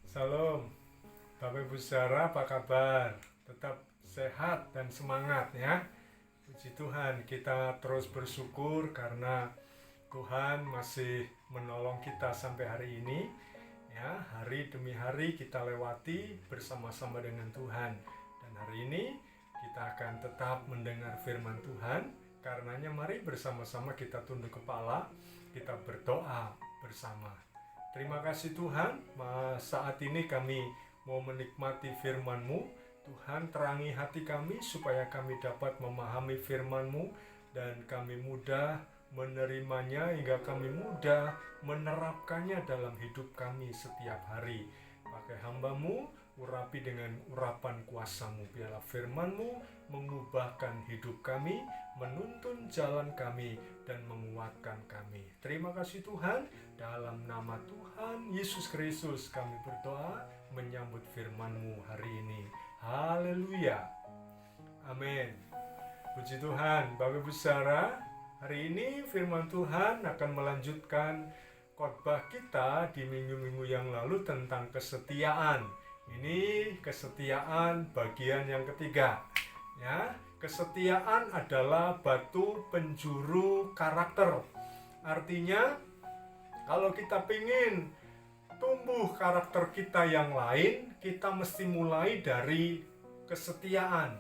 Salam, Bapak Ibu Saudara, apa kabar? Tetap sehat dan semangat ya. Puji Tuhan, kita terus bersyukur karena Tuhan masih menolong kita sampai hari ini. Ya, hari demi hari kita lewati bersama-sama dengan Tuhan. Dan hari ini kita akan tetap mendengar firman Tuhan. Karenanya mari bersama-sama kita tunduk kepala, kita berdoa bersama. Terima kasih Tuhan, saat ini kami mau menikmati firman-Mu. Tuhan, terangi hati kami supaya kami dapat memahami firman-Mu dan kami mudah menerimanya hingga kami mudah menerapkannya dalam hidup kami setiap hari. Pakai hamba-Mu, urapi dengan urapan kuasa-Mu. Biarlah firman-Mu mengubahkan hidup kami, menuntun jalan kami, dan menguatkan kami. Terima kasih Tuhan, dalam nama Tuhan Yesus Kristus kami berdoa menyambut firman-Mu hari ini. Haleluya. Amin. Puji Tuhan, Bapak Ibu Saudara, hari ini firman Tuhan akan melanjutkan khotbah kita di minggu-minggu yang lalu tentang kesetiaan. Ini kesetiaan bagian yang ketiga. Ya, kesetiaan adalah batu penjuru karakter. Artinya, kalau kita ingin tumbuh karakter kita yang lain, kita mesti mulai dari kesetiaan.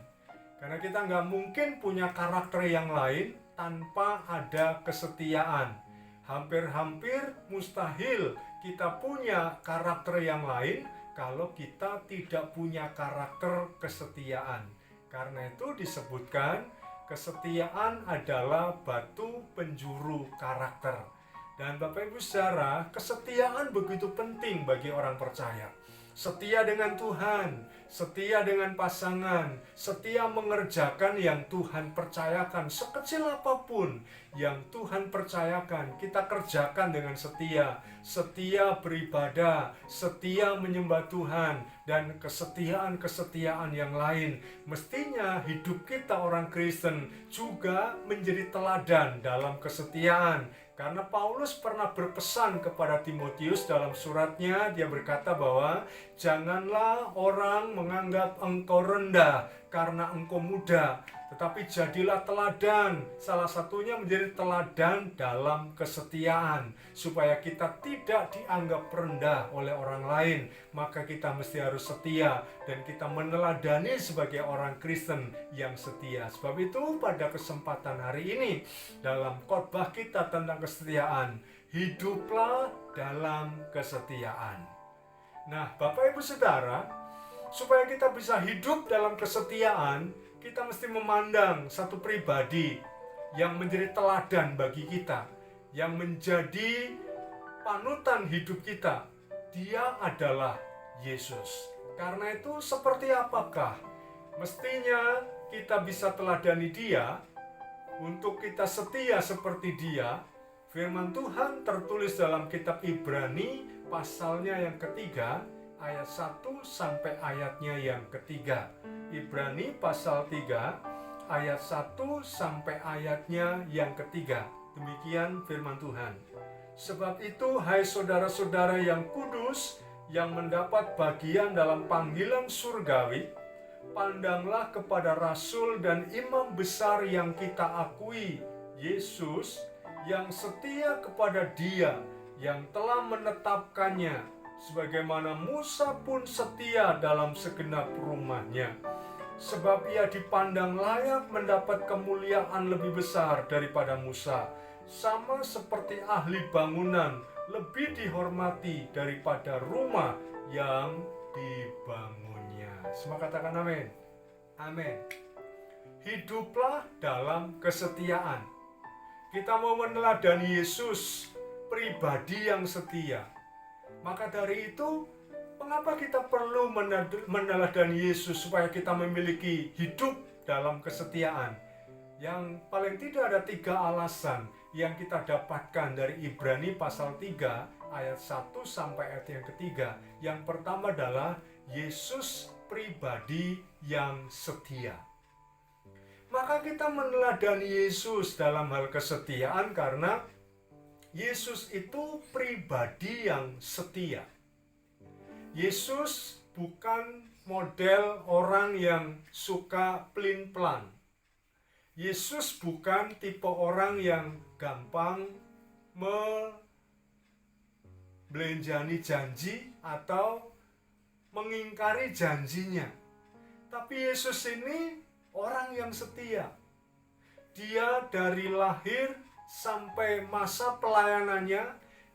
Karena kita nggak mungkin punya karakter yang lain tanpa ada kesetiaan. Hampir-hampir mustahil kita punya karakter yang lain kalau kita tidak punya karakter kesetiaan. Karena itu disebutkan kesetiaan adalah batu penjuru karakter. Dan Bapak Ibu Saudara, kesetiaan begitu penting bagi orang percaya. Setia dengan Tuhan, setia dengan pasangan, setia mengerjakan yang Tuhan percayakan, sekecil apapun yang Tuhan percayakan, kita kerjakan dengan setia. Setia beribadah, setia menyembah Tuhan, dan kesetiaan-kesetiaan yang lain. Mestinya hidup kita orang Kristen juga menjadi teladan dalam kesetiaan. Karena Paulus pernah berpesan kepada Timotius dalam suratnya, dia berkata bahwa janganlah orang menganggap engkau rendah karena engkau muda, tetapi jadilah teladan. Salah satunya menjadi teladan dalam kesetiaan, supaya kita tidak dianggap rendah oleh orang lain. Maka kita mesti harus setia dan kita meneladani sebagai orang Kristen yang setia. Sebab itu pada kesempatan hari ini dalam khotbah kita tentang kesetiaan, hiduplah dalam kesetiaan. Nah, Bapak Ibu Saudara, supaya kita bisa hidup dalam kesetiaan, kita mesti memandang satu pribadi yang menjadi teladan bagi kita, yang menjadi panutan hidup kita. Dia adalah Yesus. Karena itu seperti apakah mestinya kita bisa teladani Dia? Untuk kita setia seperti Dia, firman Tuhan tertulis dalam kitab Ibrani pasalnya yang ketiga, ayat 1 sampai ayatnya yang ketiga. Ibrani pasal 3 ayat 1 sampai ayatnya yang ketiga. Demikian firman Tuhan. Sebab itu, hai saudara-saudara yang kudus, yang mendapat bagian dalam panggilan surgawi, pandanglah kepada Rasul dan Imam besar yang kita akui, Yesus, yang setia kepada Dia yang telah menetapkannya, sebagaimana Musa pun setia dalam segenap rumahnya. Sebab ia dipandang layak mendapat kemuliaan lebih besar daripada Musa, sama seperti ahli bangunan lebih dihormati daripada rumah yang dibangunnya. Semua katakan amin. Amin. Hiduplah dalam kesetiaan. Kita mau meneladani Yesus, pribadi yang setia. Maka dari itu, mengapa kita perlu meneladani Yesus supaya kita memiliki hidup dalam kesetiaan? Yang paling tidak ada 3 alasan yang kita dapatkan dari Ibrani pasal 3 ayat 1 sampai ayat yang ketiga. Yang pertama adalah Yesus pribadi yang setia. Maka kita meneladani Yesus dalam hal kesetiaan karena Yesus itu pribadi yang setia. Yesus bukan model orang yang suka pelin-pelan. Yesus bukan tipe orang yang gampang belenjani janji atau mengingkari janjinya. Tapi Yesus ini orang yang setia. Dia dari lahir sampai masa pelayanannya,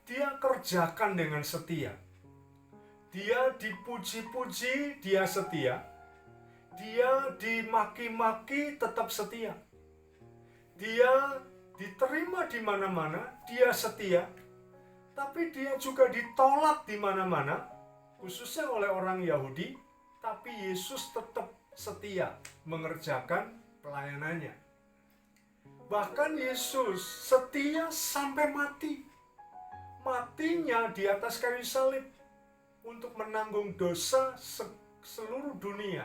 dia kerjakan dengan setia. Dia dipuji-puji, dia setia. Dia dimaki-maki, tetap setia. Dia diterima di mana-mana, dia setia. Tapi dia juga ditolak di mana-mana, khususnya oleh orang Yahudi. Tapi Yesus tetap setia mengerjakan pelayanannya. Bahkan Yesus setia sampai mati. Matinya di atas kayu salib untuk menanggung dosa seluruh dunia.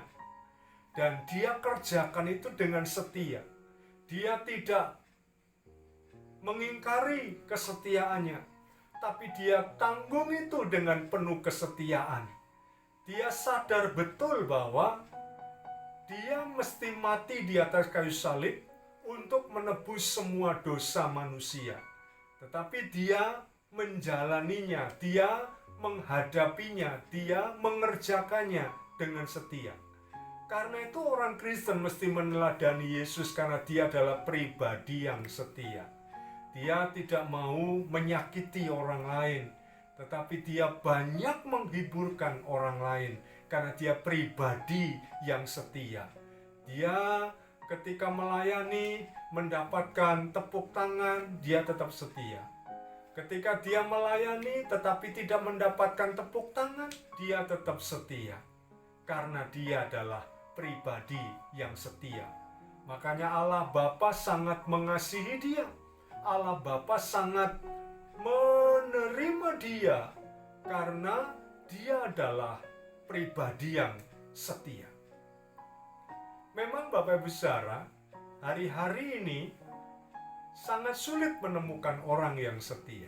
Dan dia kerjakan itu dengan setia. Dia tidak mengingkari kesetiaannya, tapi dia tanggung itu dengan penuh kesetiaan. Dia sadar betul bahwa dia mesti mati di atas kayu salib untuk menebus semua dosa manusia. Tetapi dia menjalaninya, dia menghadapinya, dia mengerjakannya dengan setia. Karena itu orang Kristen mesti meneladani Yesus karena dia adalah pribadi yang setia. Dia tidak mau menyakiti orang lain, tetapi dia banyak menghiburkan orang lain karena dia pribadi yang setia. Dia ketika melayani mendapatkan tepuk tangan, dia tetap setia. Ketika dia melayani tetapi tidak mendapatkan tepuk tangan, dia tetap setia. Karena dia adalah pribadi yang setia. Makanya Allah Bapa sangat mengasihi dia. Allah Bapa sangat menerima dia karena dia adalah pribadi yang setia. Memang Bapak Ibu Saudara, hari-hari ini sangat sulit menemukan orang yang setia.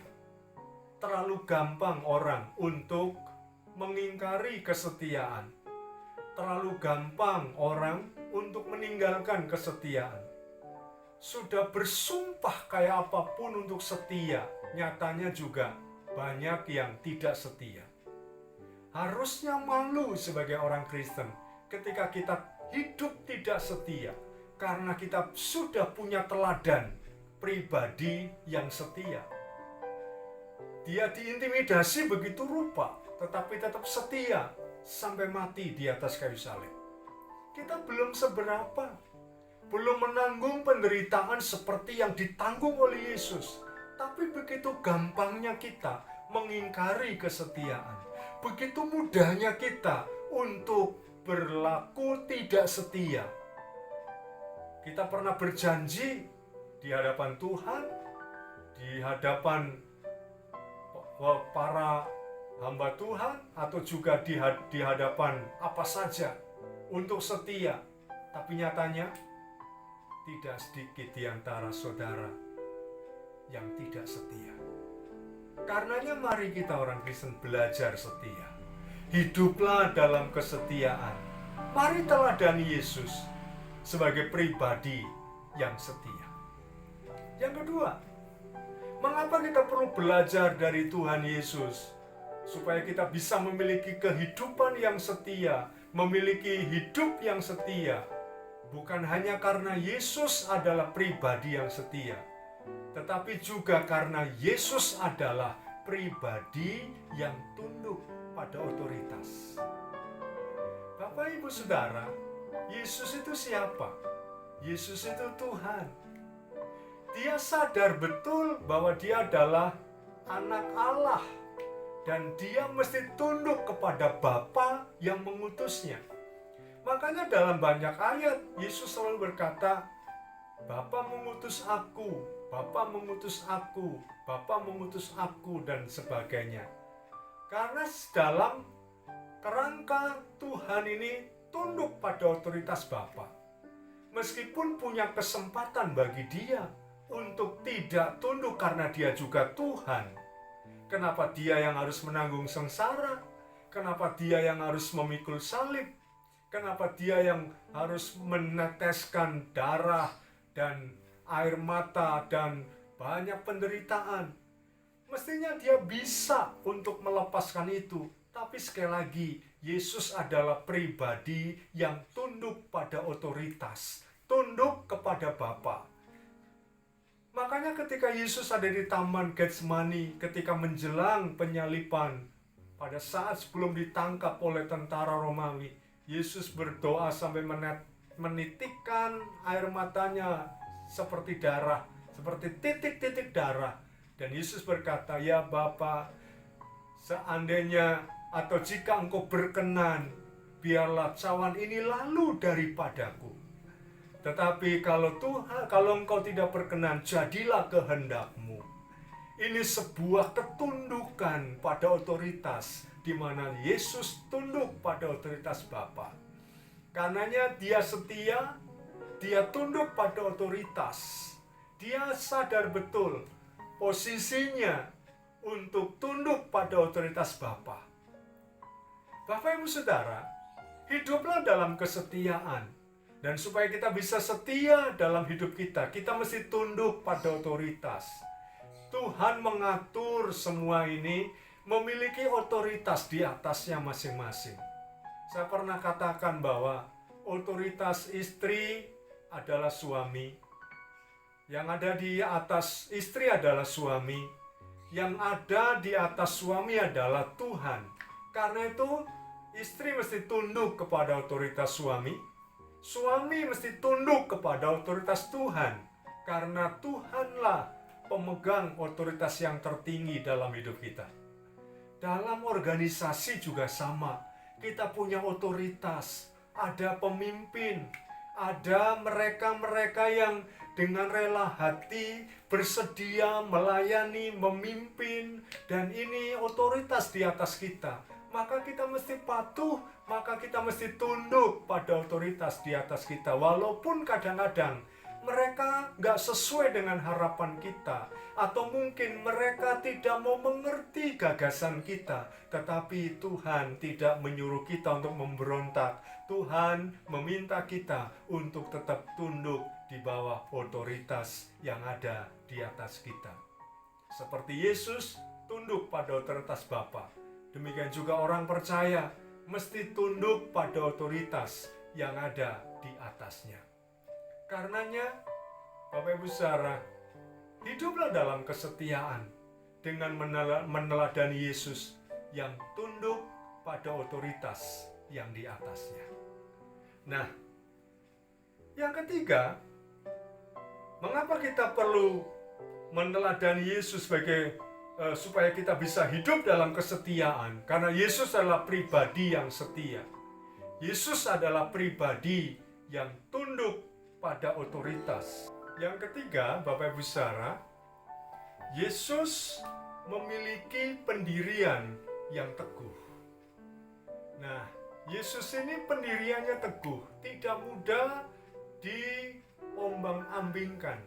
Terlalu gampang orang untuk mengingkari kesetiaan. Terlalu gampang orang untuk meninggalkan kesetiaan. Sudah bersumpah kayak apapun untuk setia, nyatanya juga banyak yang tidak setia. Harusnya malu sebagai orang Kristen ketika kita hidup tidak setia, karena kita sudah punya teladan pribadi yang setia. Dia diintimidasi begitu rupa, tetapi tetap setia sampai mati di atas kayu salib. Kita belum seberapa, belum menanggung penderitaan seperti yang ditanggung oleh Yesus. Tapi begitu gampangnya kita mengingkari kesetiaan. Begitu mudahnya kita untuk berlaku tidak setia. Kita pernah berjanji di hadapan Tuhan, di hadapan para hamba Tuhan, atau juga di hadapan apa saja untuk setia. Tapi nyatanya tidak sedikit di antara saudara yang tidak setia. Karenanya mari kita orang Kristen belajar setia. Hiduplah dalam kesetiaan. Mari teladani Yesus sebagai pribadi yang setia. Yang kedua, mengapa kita perlu belajar dari Tuhan Yesus? Supaya kita bisa memiliki kehidupan yang setia, memiliki hidup yang setia. Bukan hanya karena Yesus adalah pribadi yang setia, tetapi juga karena Yesus adalah pribadi yang tunduk pada otoritas. Bapak Ibu Saudara, Yesus itu siapa? Yesus itu Tuhan. Dia sadar betul bahwa dia adalah anak Allah dan dia mesti tunduk kepada Bapa yang mengutusnya. Makanya dalam banyak ayat Yesus selalu berkata, Bapa mengutus aku, Bapa mengutus aku, Bapa mengutus aku, dan sebagainya. Karena dalam kerangka Tuhan ini tunduk pada otoritas Bapa. Meskipun punya kesempatan bagi dia untuk tidak tunduk karena dia juga Tuhan. Kenapa dia yang harus menanggung sengsara? Kenapa dia yang harus memikul salib? Kenapa dia yang harus meneteskan darah dan air mata dan banyak penderitaan? Mestinya dia bisa untuk melepaskan itu. Tapi sekali lagi, Yesus adalah pribadi yang tunduk pada otoritas, tunduk kepada Bapa. Makanya ketika Yesus ada di Taman Getsemani, ketika menjelang penyaliban, pada saat sebelum ditangkap oleh tentara Romawi, Yesus berdoa sampai menitikkan air matanya seperti darah, seperti titik-titik darah. Dan Yesus berkata, "Ya Bapa, seandainya atau jika Engkau berkenan, biarlah cawan ini lalu daripadaku. Tetapi kalau Tuhan, kalau Engkau tidak berkenan, jadilah kehendak-Mu." Ini sebuah ketundukan pada otoritas, di mana Yesus tunduk pada otoritas Bapa. Karenanya dia setia, dia tunduk pada otoritas. Dia sadar betul posisinya untuk tunduk pada otoritas Bapa. Bapak Ibu Saudara, hiduplah dalam kesetiaan. Dan supaya kita bisa setia dalam hidup kita, kita mesti tunduk pada otoritas. Tuhan mengatur semua ini, memiliki otoritas di atasnya masing-masing. Saya pernah katakan bahwa otoritas istri adalah suami. Yang ada di atas istri adalah suami. Yang ada di atas suami adalah Tuhan. Karena itu, istri mesti tunduk kepada otoritas suami. Suami mesti tunduk kepada otoritas Tuhan. Karena Tuhanlah pemegang otoritas yang tertinggi dalam hidup kita. Dalam organisasi juga sama. Kita punya otoritas. Ada pemimpin. Ada mereka-mereka yang dengan rela hati bersedia melayani, memimpin. Dan ini otoritas di atas kita. Maka kita mesti patuh, maka kita mesti tunduk pada otoritas di atas kita. Walaupun kadang-kadang mereka nggak sesuai dengan harapan kita, atau mungkin mereka tidak mau mengerti gagasan kita, tetapi Tuhan tidak menyuruh kita untuk memberontak. Tuhan meminta kita untuk tetap tunduk di bawah otoritas yang ada di atas kita. Seperti Yesus tunduk pada otoritas Bapa, demikian juga orang percaya mesti tunduk pada otoritas yang ada di atasnya. Karenanya, Bapak Ibu Saudara, hiduplah dalam kesetiaan dengan meneladani Yesus yang tunduk pada otoritas yang di atasnya. Nah, yang ketiga, mengapa kita perlu meneladani Yesus supaya kita bisa hidup dalam kesetiaan? Karena Yesus adalah pribadi yang setia. Yesus adalah pribadi yang tunduk pada otoritas. Yang ketiga, Bapak Ibu Saudara, Yesus memiliki pendirian yang teguh. Nah, Yesus ini pendiriannya teguh, tidak mudah diombang-ambingkan.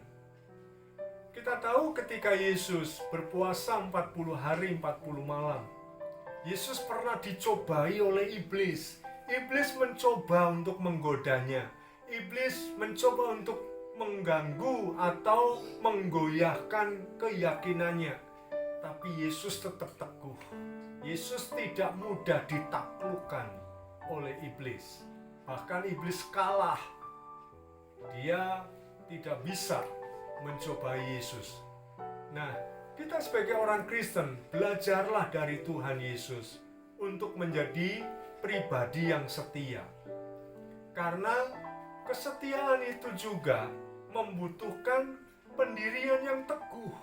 Kita tahu ketika Yesus berpuasa 40 hari 40 malam, Yesus pernah dicobai oleh iblis. Iblis mencoba untuk menggodanya. Iblis mencoba untuk mengganggu atau menggoyahkan keyakinannya. Tapi Yesus tetap teguh. Yesus tidak mudah ditaklukkan oleh iblis. Bahkan iblis kalah. Dia tidak bisa mencobai Yesus. Nah, kita sebagai orang Kristen, belajarlah dari Tuhan Yesus untuk menjadi pribadi yang setia. Karena kesetiaan itu juga membutuhkan pendirian yang teguh,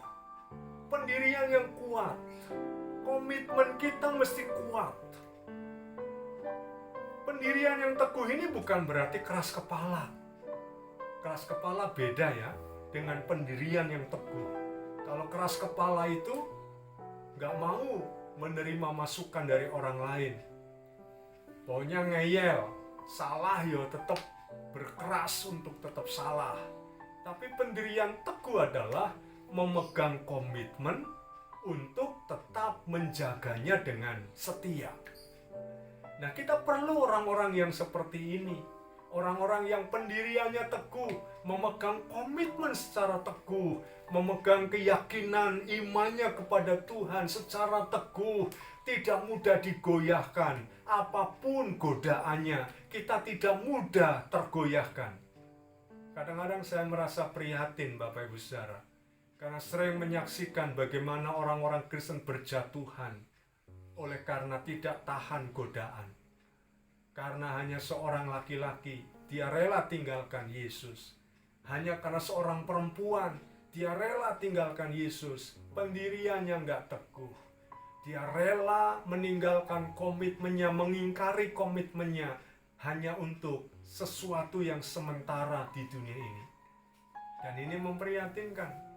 pendirian yang kuat. Komitmen kita mesti kuat. Pendirian yang teguh ini bukan berarti keras kepala. Keras kepala beda ya dengan pendirian yang teguh. Kalau keras kepala itu nggak mau menerima masukan dari orang lain. Pokoknya ngeyel, salah ya tetap berkeras untuk tetap salah. Tapi pendirian teguh adalah memegang komitmen untuk tetap menjaganya dengan setia. Nah, kita perlu orang-orang yang seperti ini. Orang-orang yang pendiriannya teguh, memegang komitmen secara teguh, memegang keyakinan imannya kepada Tuhan secara teguh, tidak mudah digoyahkan. Apapun godaannya, kita tidak mudah tergoyahkan. Kadang-kadang saya merasa prihatin, Bapak Ibu Saudara, karena sering menyaksikan bagaimana orang-orang Kristen berjatuhan oleh karena tidak tahan godaan. Karena hanya seorang laki-laki, dia rela tinggalkan Yesus. Hanya karena seorang perempuan, dia rela tinggalkan Yesus. Pendiriannya nggak teguh. Dia rela meninggalkan komitmennya, mengingkari komitmennya, hanya untuk sesuatu yang sementara di dunia ini. Dan ini memprihatinkan.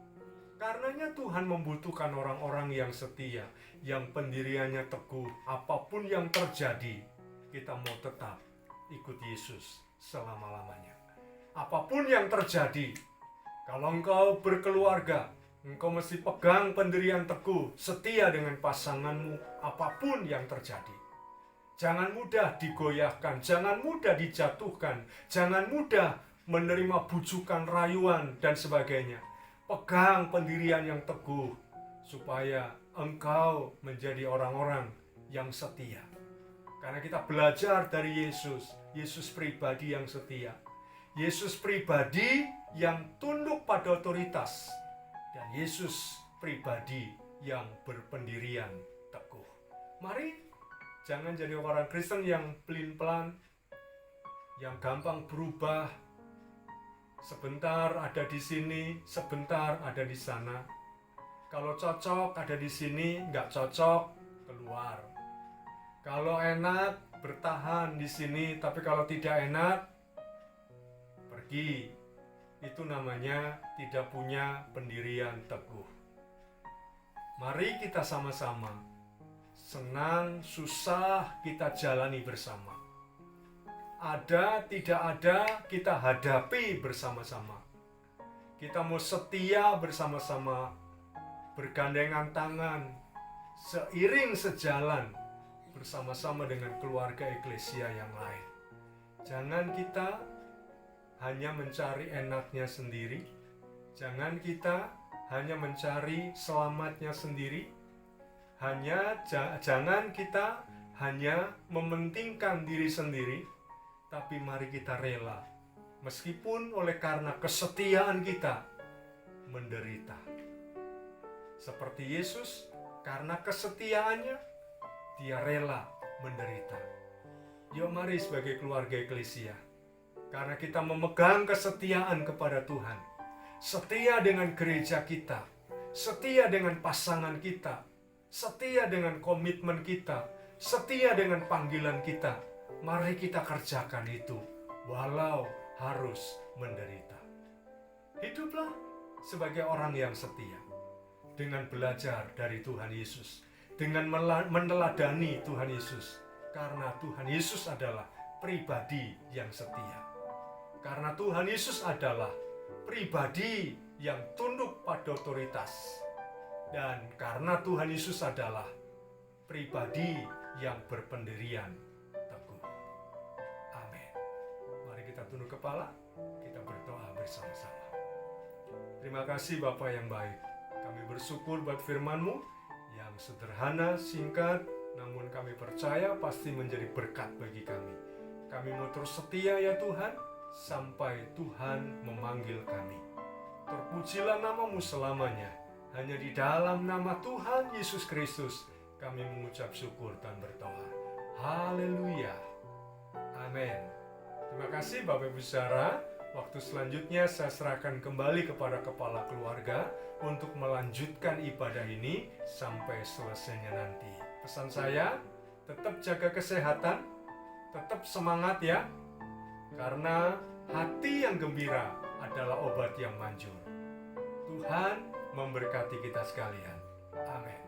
Karenanya Tuhan membutuhkan orang-orang yang setia, yang pendiriannya teguh. Apapun yang terjadi, kita mau tetap ikut Yesus selama-lamanya. Apapun yang terjadi, kalau engkau berkeluarga, engkau mesti pegang pendirian teguh, setia dengan pasanganmu, apapun yang terjadi. Jangan mudah digoyahkan, jangan mudah dijatuhkan, jangan mudah menerima bujukan, rayuan, dan sebagainya. Pegang pendirian yang teguh, supaya engkau menjadi orang-orang yang setia. Karena kita belajar dari Yesus, Yesus pribadi yang setia, Yesus pribadi yang tunduk pada otoritas, dan Yesus pribadi yang berpendirian teguh. Mari jangan jadi orang Kristen yang pelin-pelan, yang gampang berubah, sebentar ada di sini, sebentar ada di sana. Kalau cocok ada di sini, nggak cocok keluar. Kalau enak bertahan di sini, tapi kalau tidak enak pergi. Itu namanya tidak punya pendirian teguh. Mari kita sama-sama, senang, susah kita jalani bersama. Ada, tidak ada, kita hadapi bersama-sama. Kita mau setia bersama-sama, bergandengan tangan, seiring sejalan bersama-sama dengan keluarga eklesia yang lain. Jangan kita hanya mencari enaknya sendiri. Jangan kita hanya mencari selamatnya sendiri. Jangan kita hanya mementingkan diri sendiri. Tapi mari kita rela, meskipun oleh karena kesetiaan kita, menderita. Seperti Yesus, karena kesetiaannya, dia rela menderita. Yuk mari sebagai keluarga eklesia, karena kita memegang kesetiaan kepada Tuhan, setia dengan gereja kita, setia dengan pasangan kita, setia dengan komitmen kita, setia dengan panggilan kita. Mari kita kerjakan itu, walau harus menderita. Hiduplah sebagai orang yang setia, dengan belajar dari Tuhan Yesus, dengan meneladani Tuhan Yesus, karena Tuhan Yesus adalah pribadi yang setia. Karena Tuhan Yesus adalah pribadi yang tunduk pada otoritas. Dan karena Tuhan Yesus adalah pribadi yang berpendirian teguh. Amin. Mari kita tunduk kepala, kita berdoa bersama-sama. Terima kasih Bapa yang baik. Kami bersyukur buat firman-Mu yang sederhana, singkat, namun kami percaya pasti menjadi berkat bagi kami. Kami mau terus setia ya Tuhan, sampai Tuhan memanggil kami. Terpujilah nama-Mu selamanya. Hanya di dalam nama Tuhan Yesus Kristus kami mengucap syukur dan berdoa. Haleluya. Amin. Terima kasih Bapak Ibu Saudara. Waktu selanjutnya saya serahkan kembali kepada kepala keluarga untuk melanjutkan ibadah ini sampai selesainya nanti. Pesan saya, tetap jaga kesehatan, tetap semangat ya. Karena hati yang gembira adalah obat yang manjur. Tuhan memberkati kita sekalian. Amin.